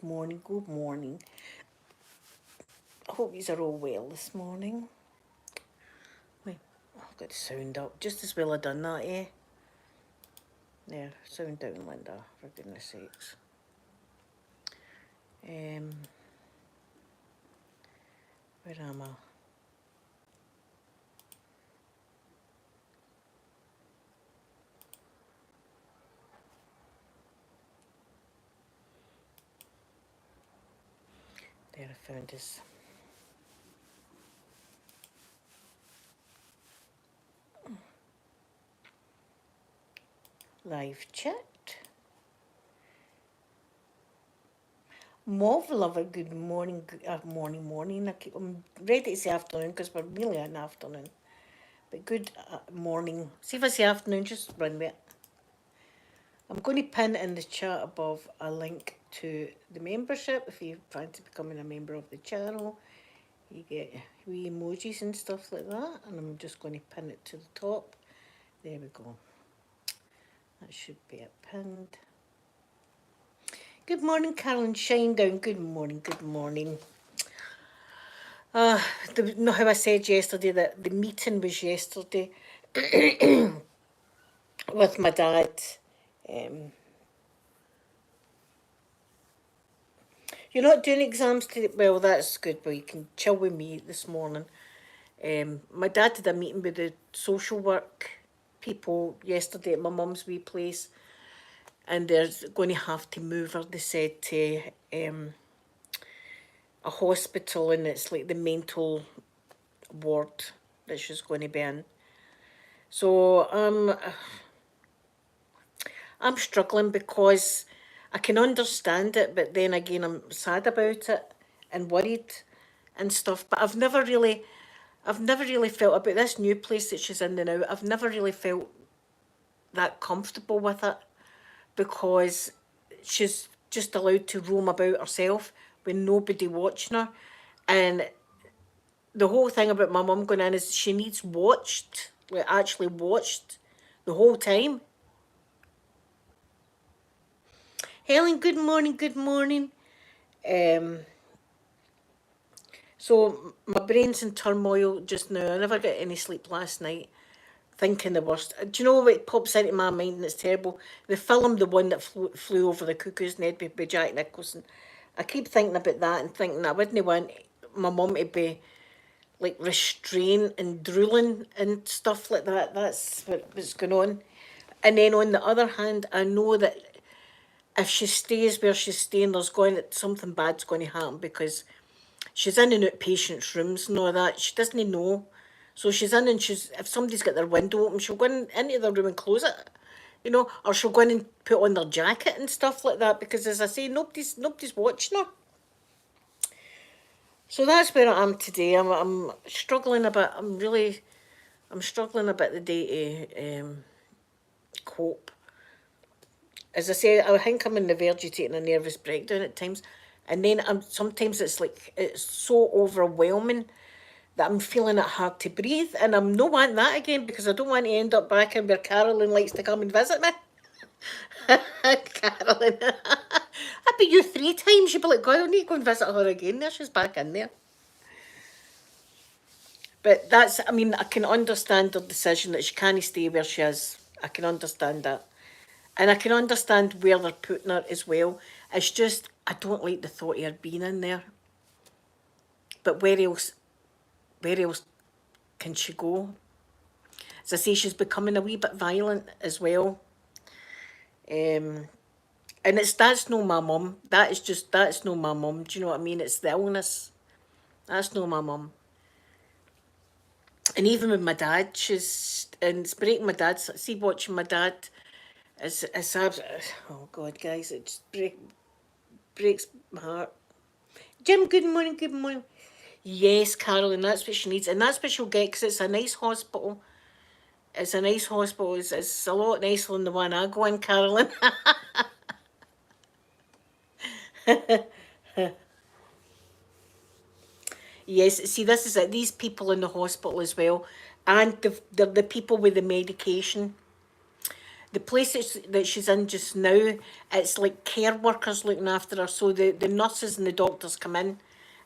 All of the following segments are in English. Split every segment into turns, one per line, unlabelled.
good morning, good morning. I hope you are all well this morning. Wait, I've got the sound up. Just as well I done that, eh? There, sound down, Linda, for goodness sakes. Where am I? There, I found this. Live chat. Mauve lover, good morning, morning. I'm ready to say afternoon because we're really in the afternoon. But good morning. See if I say afternoon, just run with it. I'm going to pin in the chat above a link to the membership if you fancy becoming a member of the channel. You get wee emojis and stuff like that, and I'm just going to pin it to the top. There we go. That should be it pinned. Good morning, Carolyn Shinedown. Good morning, good morning. Know how I said yesterday that the meeting was yesterday with my dad. You're not doing exams today? Well, that's good. Well, you can chill with me this morning. My dad did a meeting with the social work people yesterday at my mum's wee place, and they're going to have to move her, they said, to a hospital, and it's like the mental ward that she's going to be in. So I'm struggling because I can understand it, but then again I'm sad about it and worried and stuff. But I've never really felt about this new place that she's in now. I've never really felt that comfortable with it because she's just allowed to roam about herself with nobody watching her. And the whole thing about my mum going in is she needs watched, like actually watched the whole time. Helen, good morning, good morning. So my brain's in turmoil just now. I never got any sleep last night, thinking the worst. Do you know what pops into my mind and it's terrible? The film, the one that flew over the cuckoo's nest by Jack Nicholson. I keep thinking about that and thinking I wouldn't want my mum to be like restrained and drooling and stuff like that. That's what's going on. And then on the other hand, I know that if she stays where she's staying, something bad's going to happen because she's in and out patients' rooms and all that. She doesn't know. So she's in and if somebody's got their window open, she'll go into their room and close it. Or she'll go in and put on their jacket and stuff like that because, as I say, nobody's watching her. So that's where I am today. I'm struggling a bit. I'm struggling a bit today to cope. As I say, I think I'm on the verge of taking a nervous breakdown at times, and then sometimes it's like it's so overwhelming that I'm feeling it hard to breathe, and I'm not wanting that again because I don't want to end up back in where Carolyn likes to come and visit me. Carolyn, I'd be you 3 times. You'd be like, God, I need to go and visit her again. There, she's back in there. But I can understand her decision that she can't stay where she is. I can understand that. And I can understand where they're putting her as well. It's just, I don't like the thought of her being in there. But where else can she go? As I say, she's becoming a wee bit violent as well. And that's no my mum. That's no my mum. Do you know what I mean? It's the illness. That's no my mum. And even with my dad, and it's breaking my dad. See, watching my dad, it's oh God, guys, it just breaks my heart. Jim, good morning, good morning. Yes, Carolyn, that's what she needs, and that's what she'll get because it's a nice hospital. It's a nice hospital. It's a lot nicer than the one I go in, Carolyn. Yes, see, this is it. These people in the hospital as well, and the people with the medication. The place that she's in just now, it's like care workers looking after her. So the nurses and the doctors come in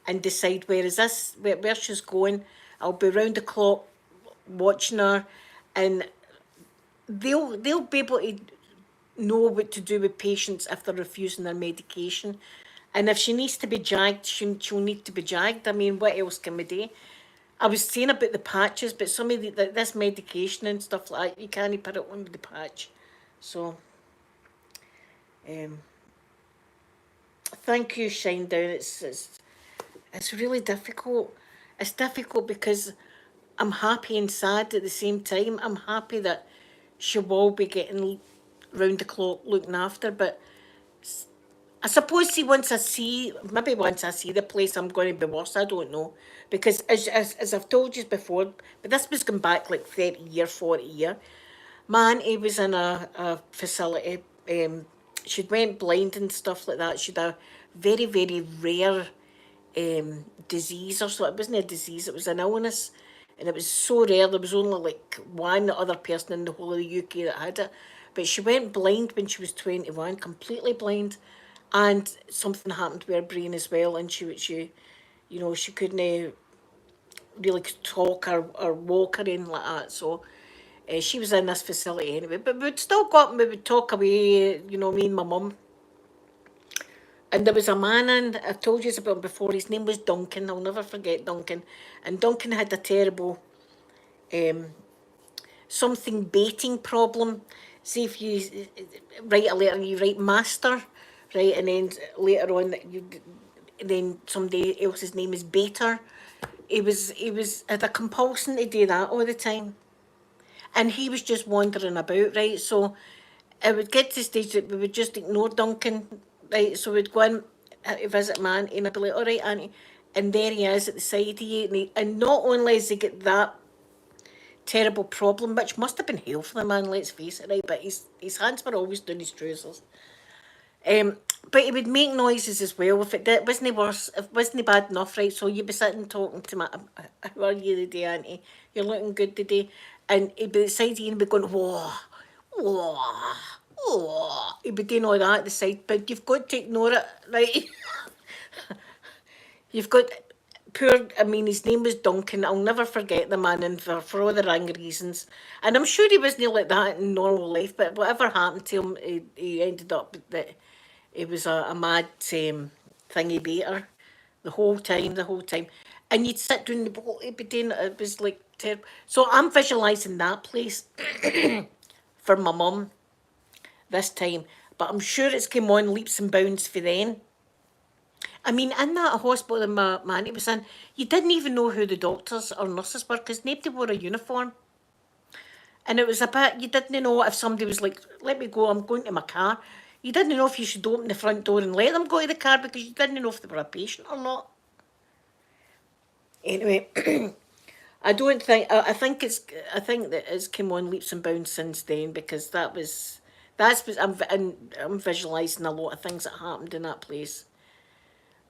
and decide where she's going. I'll be round the clock watching her, and they'll be able to know what to do with patients if they're refusing their medication. And if she needs to be jagged, she'll need to be jagged. I mean, what else can we do? I was saying about the patches, but some of this medication and stuff like that, you can't put it on with the patch. So, um, thank you, Shinedown. It's really difficult. It's difficult because I'm happy and sad at the same time. I'm happy that she will be getting round the clock looking after, but I suppose, see, maybe once I see the place, I'm going to be worse. I don't know. Because as I've told you before, but this was going back like 30 year, 40 year. My auntie was in a facility. She'd went blind and stuff like that. She'd a very, very rare disease, or so. It wasn't a disease, it was an illness. And it was so rare, there was only like one other person in the whole of the UK that had it. But she went blind when she was 21, completely blind. And something happened to her brain as well. And she couldn't really talk or walk or anything like that. So she was in this facility anyway. But we would talk away, me and my mum. And there was a man in, I've told you about him before, his name was Duncan, I'll never forget Duncan. And Duncan had a terrible something baiting problem. See, if you write a letter, you write master, right, and then later on then somebody else's name is baiter. He was had a compulsion to do that all the time. And he was just wandering about, right? So it would get to the stage that we would just ignore Duncan, right? So we'd go in to visit my auntie, and I'd be like, all right, auntie. And there he is at the side of you. And not only has he got that terrible problem, which must have been hell for the man, let's face it, right? But his hands were always down his trousers. But he would make noises as well. If it wasn't worse, if it wasn't bad enough, right? So you'd be sitting talking to my, how are you today, auntie? You're looking good today. And he'd be beside you and be going, whoa, whoa, whoa. He'd be doing all that at the side, but you've got to ignore it, right? You've got his name was Duncan. I'll never forget the man, and for all the wrong reasons. And I'm sure he wasn't like that in normal life, but whatever happened to him, he ended up that he was a mad thingy baiter the whole time. And you'd sit down the boat, he'd be doing it, it was like terrible. So I'm visualising that place for my mum this time. But I'm sure it's came on leaps and bounds for then. I mean, in that hospital that my auntie was in, you didn't even know who the doctors or nurses were because nobody wore a uniform. And it was a bit, you didn't know if somebody was like, let me go, I'm going to my car. You didn't know if you should open the front door and let them go to the car because you didn't know if they were a patient or not. Anyway, I think that it's come on leaps and bounds since then because I'm visualising a lot of things that happened in that place.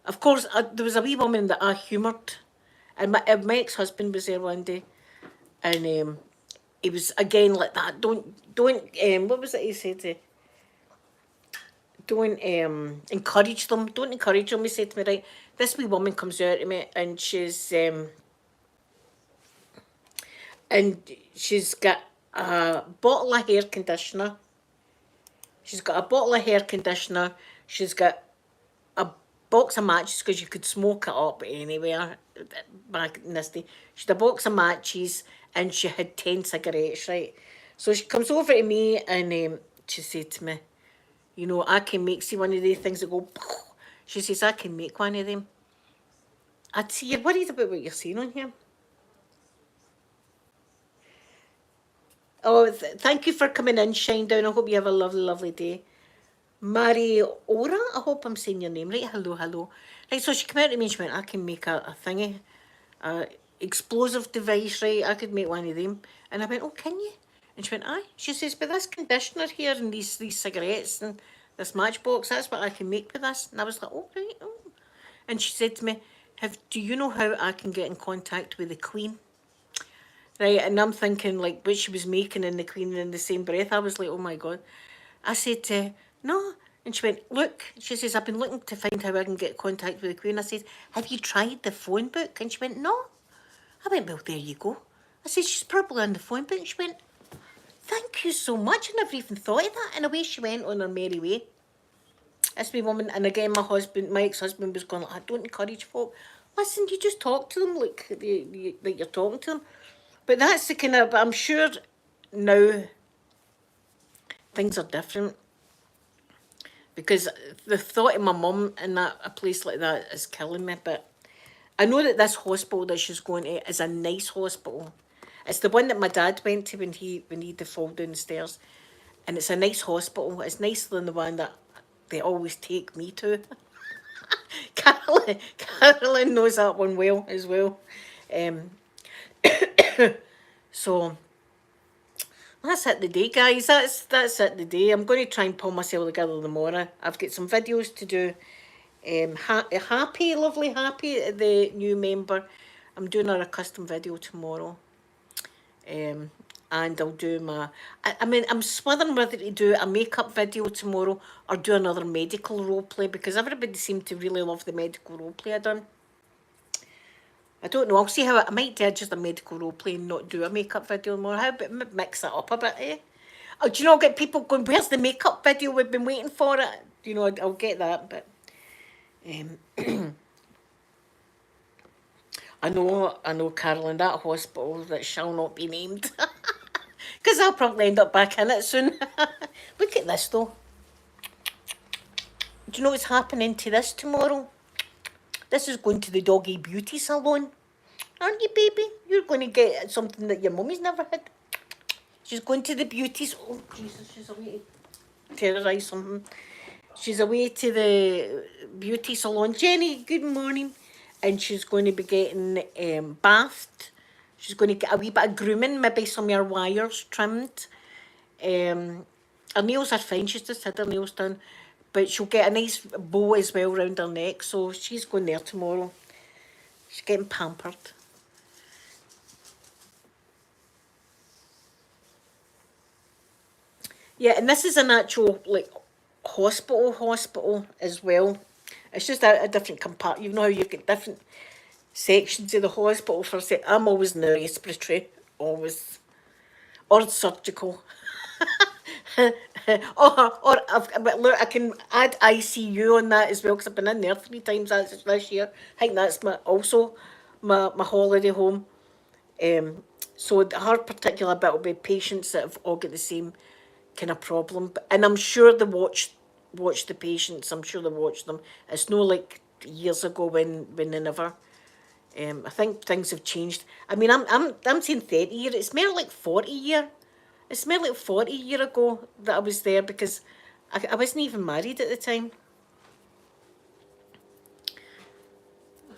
Of course, there was a wee woman that I humoured, and my ex-husband was there one day, and he was again like that. Don't what was it he said? Don't encourage them. Don't encourage them. He said to me, right, this wee woman comes out to me, and she's got a bottle of hair conditioner. She's got a bottle of hair conditioner. She's got a box of matches because you could smoke it up anywhere back in this day. She had a box of matches and she had 10 cigarettes, right? So she comes over to me and she said to me, I can make, see one of these things that go, she says, I can make one of them. I'd see, you're worried about what you're seeing on here. Oh, thank you for coming in, Shinedown. I hope you have a lovely, lovely day. Mariora, I hope I'm saying your name right. Hello, hello. Right, so she came out to me and she went, I can make a thingy, explosive device, right? I could make one of them. And I went, oh, can you? And she went, aye. She says, but this conditioner here and these cigarettes and this matchbox, that's what I can make with this. And I was like, oh, right. Oh. And she said to me, do you know how I can get in contact with the Queen? right? And I'm thinking like what she was making and the cleaning in the same breath. I was like, oh my God. I said, no. And she went, look, she says, I've been looking to find how I can get contact with the Queen. I said, have you tried the phone book? And she went, no. I went, well, there you go. I said, she's probably on the phone book. And she went, thank you so much. I never even thought of that. And away she went on her merry way. This wee woman, and again, my ex-husband was going, like, I don't encourage folk. Listen, you just talk to them like you're talking to them. But that's the kind of, I'm sure now things are different. Because the thought of my mum in a place like that is killing me. But I know that this hospital that she's going to is a nice hospital. It's the one that my dad went to when he had to fall down the stairs. And it's a nice hospital. It's nicer than the one that they always take me to. Carolyn knows that one well as well. Um, so that's it the day, guys. That's it the day. I'm going to try and pull myself together tomorrow. I've got some videos to do. Happy, lovely Happy, the new member. I'm doing her a custom video tomorrow. And I'll do I mean, I'm swithering whether to do a makeup video tomorrow or do another medical role play because everybody seemed to really love the medical role play I done. I don't know. I'll see how I might do just a medical role play and not do a makeup video more. How about mix it up a bit, eh? Oh, do you know, get people going, where's the makeup video? We've been waiting for it. You know, I'll get that, but I know, Carolyn, that hospital that shall not be named. Because I'll probably end up back in it soon. Look at this, though. Do you know what's happening to this tomorrow? This is going to the doggy beauty salon. Aren't you, baby? You're going to get something that your mummy's never had. She's going to the beauties. Oh, Jesus, she's away to terrorise something. She's away to the beauty salon. Jenny, good morning. And she's going to be getting bathed. She's going to get a wee bit of grooming, maybe some of her wires trimmed. Her nails are fine. She's just had her nails done. But she'll get a nice bow as well round her neck. So she's going there tomorrow. She's getting pampered. Yeah, and this is an actual, like, hospital as well. It's just a different compartment. You know how you've got different sections of the hospital for I'm always in the respiratory, always, or surgical. But look, I can add ICU on that as well because I've been in there 3 times this year. I think that's my holiday home. So her particular bit will be patients that have all got the same kind of problem, and I'm sure they watch the patients. I'm sure they watch them. It's no like years ago when they never. I think things have changed. I mean, I'm saying 30 year. It's more like 40 year. It's more like 40 year ago that I was there because I wasn't even married at the time.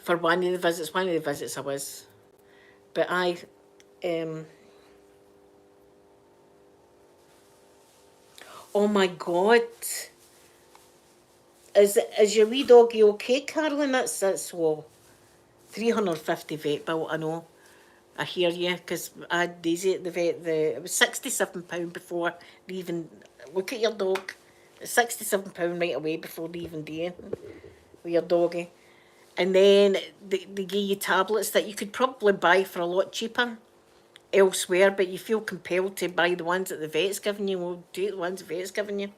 For one of the visits I was, but oh my God. Is your wee doggy okay, Carolyn? That's well, 350 vet bill, I know. I hear you, because I had Daisy at the vet. It was £67 before they even look at your dog. £67 right away before they even do anything with your doggy. And then they give you tablets that you could probably buy for a lot cheaper elsewhere, but you feel compelled to buy the ones that the vet's giving you. Well, do the ones the vet's giving you.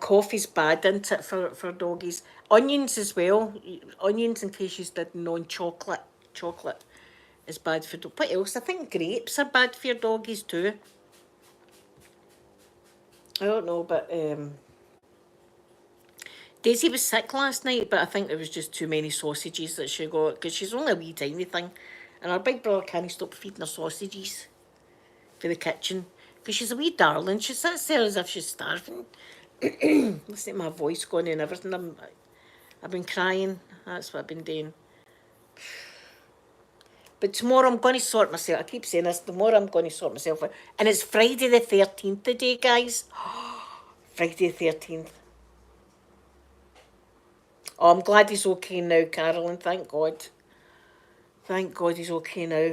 Coffee's bad, isn't it, for doggies? Onions as well. Onions, in case you did non-chocolate. Chocolate is bad for dogs. What else? I think grapes are bad for your doggies too. I don't know, but Daisy was sick last night, but I think there was just too many sausages that she got, because she's only a wee tiny thing. And her big brother can't stop feeding her sausages for the kitchen. Because she's a wee darling. She sits there as if she's starving. Listen to my voice going and everything. I've been crying. That's what I've been doing. But tomorrow I'm going to sort myself. I keep saying this. Tomorrow I'm going to sort myself out. And it's Friday the 13th today, guys. Friday the 13th. Oh, I'm glad he's okay now, Carolyn. Thank God. Thank God he's okay now.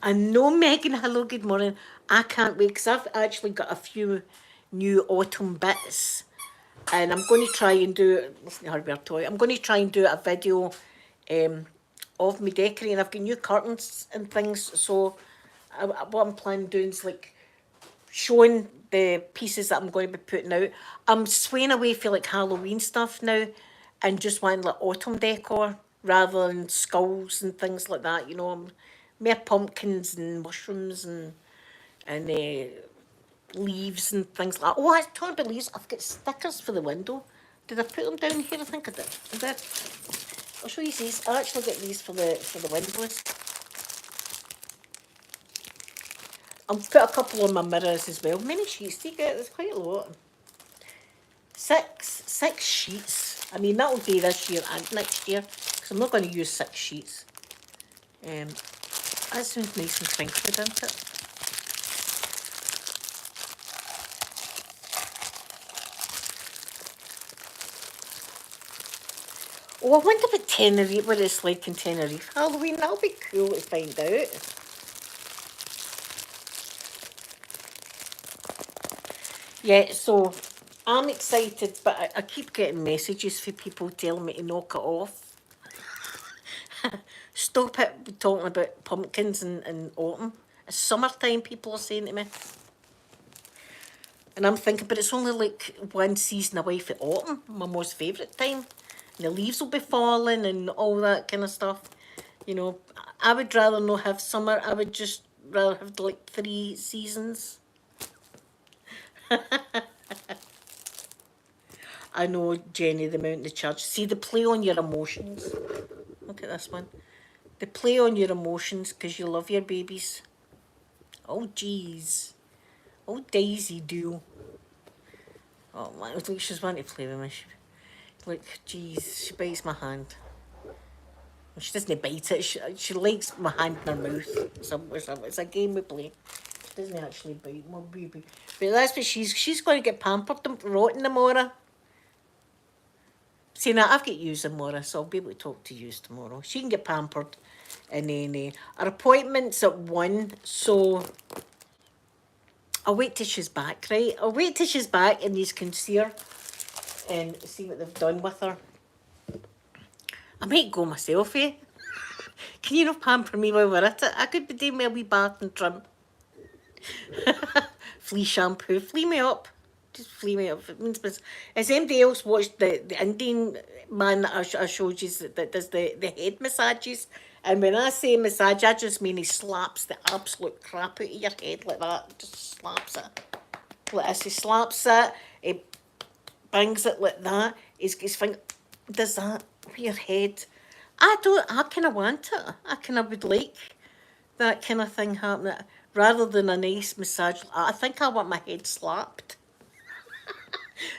And no, Megan, hello, good morning. I can't wait because I've actually got a few new autumn bits, and I'm going to try and do, listen to Herbert Toy, I'm going to try and do a video of me decorating. I've got new curtains and things, so what I'm planning on doing is like showing the pieces that I'm going to be putting out. I'm swaying away for like Halloween stuff now and just wanting like autumn decor rather than skulls and things like that, you know. More pumpkins and mushrooms and leaves and things like that. Oh, I talking about leaves. I've got stickers for the window. Did I put them down here? I think I did. I did. I'll show you these. I actually got these for the windows. I'll put a couple on my mirrors as well. Many sheets do you get? There's quite a lot. Six sheets. I mean, that'll be this year and next year because I'm not going to use 6 sheets. That sounds nice and crinkly, doesn't it? Oh, I wonder about Tenerife, what it's like in Tenerife. Halloween, that'll be cool to find out. Yeah, so I'm excited, but I keep getting messages for people telling me to knock it off. Stop it talking about pumpkins and autumn. It's summertime, people are saying to me. And I'm thinking, but it's only like one season away from autumn, my most favourite time. And the leaves will be falling and all that kind of stuff. You know, I would rather not have summer. I would just rather have like 3 seasons. I know, Jenny, the amount they charge. See, the play on your emotions. Look at this one. They play on your emotions because you love your babies. Oh, jeez. Oh, Daisy do. Oh, look, she's wanting to play with me. Look, jeez, she bites my hand. She doesn't bite it. She likes my hand in her mouth. It's a game we play. She doesn't actually bite my baby. But that's what she's going to get pampered rotten tomorrow. See, now I've got yous tomorrow, so I'll be able to talk to yous tomorrow. She can get pampered. And then our appointment's at 1, so I'll wait till she's back, right? I'll wait till she's back and you can see her and see what they've done with her. I might go myself, eh? Can you not pamper me while we're at it? I could be doing me a wee bath and trim. Flea shampoo. Flea me up. Just flea me up. It means, has anybody else watched the Indian man that I showed you that does the head massages? And when I say massage, I just mean he slaps the absolute crap out of your head like that. Just slaps it. Like this. He slaps it. He bangs it like that. His finger does that with your head. I kind of want it. I kind of would like that kind of thing happening. Rather than a nice massage, I think I want my head slapped.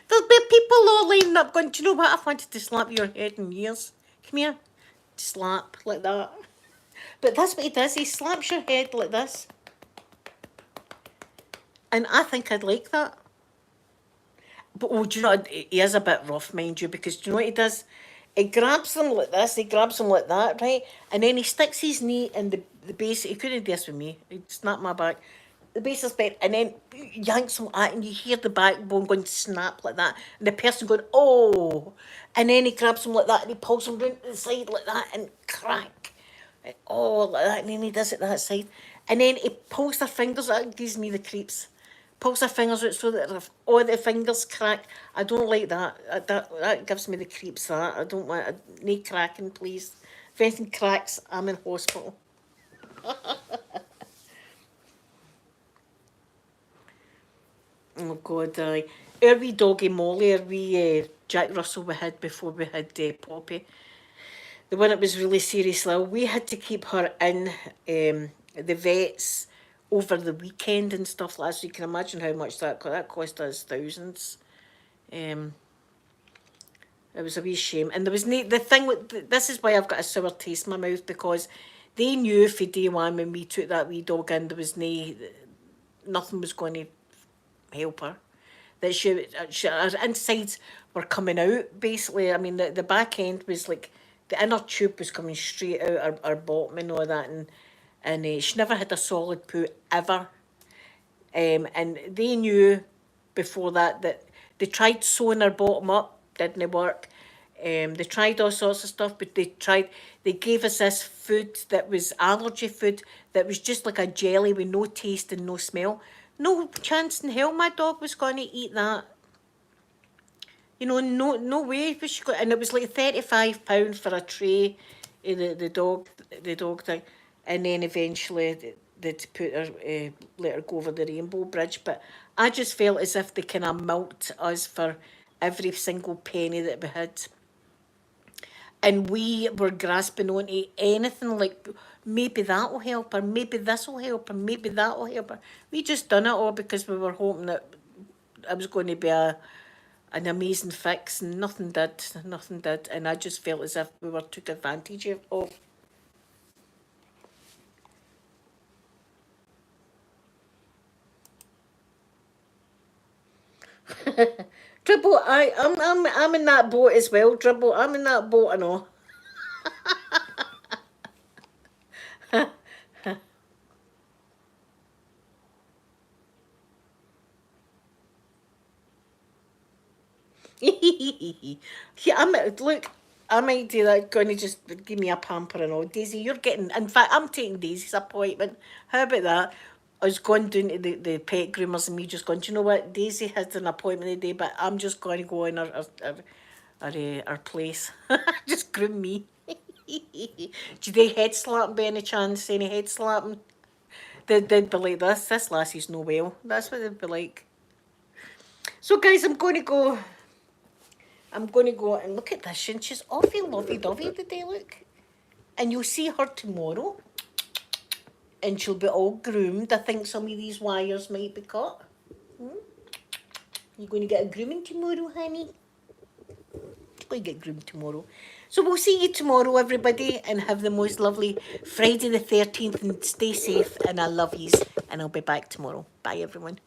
There'll be people all lining up going, do you know what? I've wanted to slap your head in years. Come here. Slap like that. But that's what he does. He slaps your head like this. And I think I'd like that. But oh, do you know, he is a bit rough, mind you, because do you know what he does? He grabs them like this, he grabs them like that, right? And then he sticks his knee in the base. He couldn't do this with me. He'd snap my back. The base of his bed, and then yanks them out, and you hear the backbone going snap like that. And the person going, oh. And then he grabs them like that, and he pulls them round to the side like that, and crack. And, oh, like that. And then he does it that side. And then he pulls their fingers out, and gives me the creeps. Pulls their fingers out so that all the fingers crack. I don't like that. That gives me the creeps, that. I don't want no cracking, please. If anything cracks, I'm in hospital. Oh, God, aye. Our wee doggy Molly, our wee Jack Russell we had before we had Poppy, the one that was really seriously ill, we had to keep her in the vets over the weekend and stuff like that, so you can imagine how much that cost us thousands. It was a wee shame. And there was the thing with, this is why I've got a sour taste in my mouth, because they knew for day one when we took that wee dog in, there was nothing was going to help her. that her insides were coming out, basically. I mean, the back end was like, the inner tube was coming straight out her bottom and all that, and she never had a solid poo ever. And they knew before that they tried sewing her bottom up, didn't work. They tried all sorts of stuff, but they gave us this food that was allergy food that was just like a jelly with no taste and no smell. No chance in hell my dog was going to eat that. You know, no way was she going, and it was like £35 for a tray of the dog thing, and then eventually they'd put her, let her go over the rainbow bridge. But I just felt as if they kind of milked us for every single penny that we had, and we were grasping onto anything like maybe that will help her, maybe this will help her, maybe that will help her. We just done it all because we were hoping that it was going to be an amazing fix, and nothing did, and I just felt as if we were took advantage of. Dribble, I'm in that boat as well, Dribble. I'm in that boat and all. Yeah, look, I might do that. Going to just give me a pamper and all. Daisy, you're getting. In fact, I'm taking Daisy's appointment. How about that? I was going down to the pet groomers and me just going, do you know what? Daisy has an appointment today, but I'm just going to go in her place. Just groom me. Do they head slap by any chance? Any head slapping? They'd be like, this lassie's no well. That's what they'd be like. So guys, I'm going to go and look at this, and she's awfully lovey-dovey today, look. And you'll see her tomorrow, and she'll be all groomed. I think some of these wires might be cut. You're going to get a grooming tomorrow, honey? You're going to get groomed tomorrow. So we'll see you tomorrow, everybody, and have the most lovely Friday the 13th, and stay safe, and I love yous, and I'll be back tomorrow. Bye, everyone.